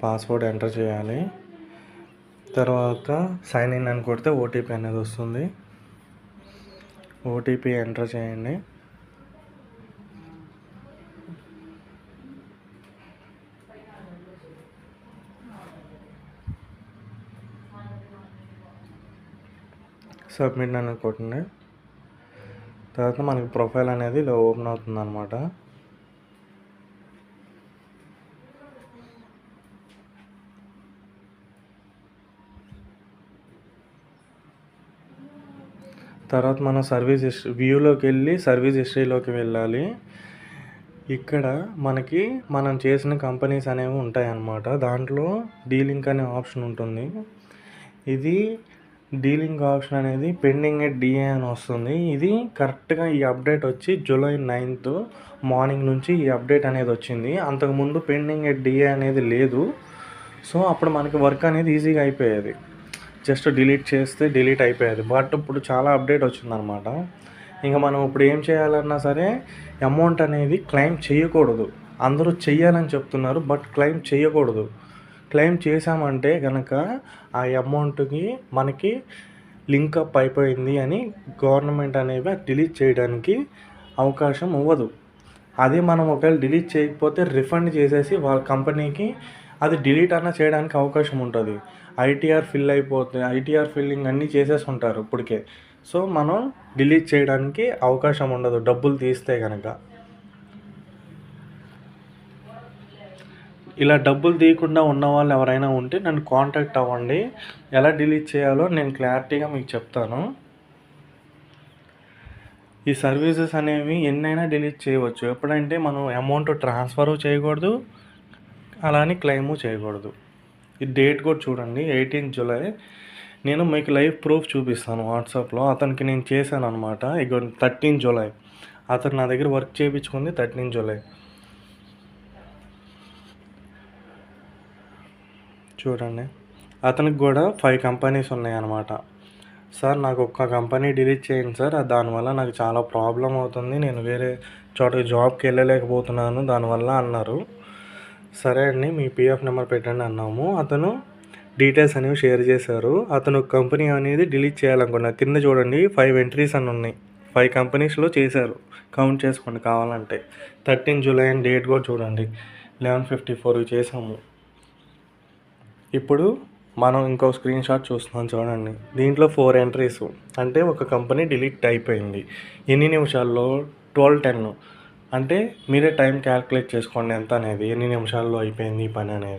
Password enter చేయాలి. తర్వాత sign in అని కొడితే ఓటీపీ అనేది వస్తుంది. ఓటీపీ ఎంటర్ చేయండి. సబ్మిట్ అని కొట్టండి. తర్వాత మనకి ప్రొఫైల్ అనేది ఇలా ఓపెన్ అవుతుంది అన్నమాట. తర్వాత మనం సర్వీస్ వ్యూలోకి వెళ్ళి సర్వీస్ హిస్టరీలోకి వెళ్ళాలి. ఇక్కడ మనకి మనం చేసిన కంపెనీస్ అనేవి ఉంటాయన్నమాట. దాంట్లో డీలింక్ అనే ఆప్షన్ ఉంటుంది. ఇది డీలింక్ ఆప్షన్ అనేది పెండింగ్ ఎట్ డిఏ అని వస్తుంది. ఇది కరెక్ట్గా ఈ అప్డేట్ వచ్చి జూలై 9th మార్నింగ్ నుంచి ఈ అప్డేట్ అనేది వచ్చింది. అంతకుముందు పెండింగ్ ఎట్ డిఏ అనేది లేదు. సో అప్పుడు మనకి వర్క్ అనేది ఈజీగా అయిపోయేది. జస్ట్ డిలీట్ చేస్తే డిలీట్ అయిపోయేది. బట్ ఇప్పుడు చాలా అప్డేట్ వచ్చిందనమాట. ఇంకా మనం ఇప్పుడు ఏం చేయాలన్నా సరే అమౌంట్ అనేది క్లెయిమ్ చేయకూడదు. అందరూ చెయ్యాలని చెప్తున్నారు, బట్ క్లెయిమ్ చేయకూడదు. క్లెయిమ్ చేసామంటే కనుక ఆ అమౌంట్కి మనకి లింకప్ అయిపోయింది అని గవర్నమెంట్ అనేవి డిలీట్ చేయడానికి అవకాశం ఇవ్వదు. అదే మనం ఒకవేళ డిలీట్ చేయకపోతే రిఫండ్ చేసేసి వాళ్ళ కంపెనీకి అది డిలీట్ అన్నా చేయడానికి అవకాశం ఉంటుంది. ఐటీఆర్ ఫిల్ అయిపోతే ఐటీఆర్ ఫిల్లింగ్ అన్నీ చేసేసి ఉంటారు ఇప్పటికే. సో మనం డిలీట్ చేయడానికి అవకాశం ఉండదు డబ్బులు తీస్తే కనుక. ఇలా డబ్బులు తీయకుండా ఉన్న వాళ్ళు ఎవరైనా ఉంటే నన్ను కాంటాక్ట్ అవ్వండి. ఎలా డిలీట్ చేయాలో నేను క్లారిటీగా మీకు చెప్తాను. ఈ సర్వీసెస్ అనేవి ఎన్నైనా డిలీట్ చేయవచ్చు. ఎప్పుడంటే మనం అమౌంట్ ట్రాన్స్ఫర్ చేయకూడదు, అలానే క్లెయిము చేయకూడదు. ఈ డేట్ కూడా చూడండి, 18 జూలై. నేను మీకు లైవ్ ప్రూఫ్ చూపిస్తాను వాట్సాప్లో. అతనికి నేను చేశాను అనమాట. ఇక 13 జూలై అతను నా దగ్గర వర్క్ చేయించుకుంది 13 జూలై. చూడండి, అతనికి కూడా 5 కంపెనీస్ ఉన్నాయన్నమాట. సార్ నాకు ఒక్క కంపెనీ డిలీట్ చేయండి సార్, దానివల్ల నాకు చాలా ప్రాబ్లం అవుతుంది, నేను వేరే చోటకి జాబ్కి వెళ్ళలేకపోతున్నాను దానివల్ల అన్నారు. సరే అండి, మీ పిఎఫ్ నెంబర్ పెట్టండి అన్నాము. అతను డీటెయిల్స్ అనేవి షేర్ చేశారు. అతను కంపెనీ అనేది డిలీట్ చేయాలనుకున్నారు. కింద చూడండి 5 ఎంట్రీస్ అని ఉన్నాయి. 5 కంపెనీస్లో చేశారు. కౌంట్ చేసుకోండి కావాలంటే. 13 జూలై అని డేట్ కూడా చూడండి, 11:54 చేసాము. ఇప్పుడు మనం ఇంకో స్క్రీన్ షాట్ చూస్తున్నాం చూడండి. దీంట్లో 4 ఎంట్రీస్, అంటే ఒక కంపెనీ డిలీట్ అయిపోయింది. ఎన్ని నిమిషాల్లో? 12:10. అంటే మీరే టైం క్యాల్కులేట్ చేసుకోండి ఎంత అనేది, ఎన్ని నిమిషాల్లో అయిపోయింది ఈ పని అనేది.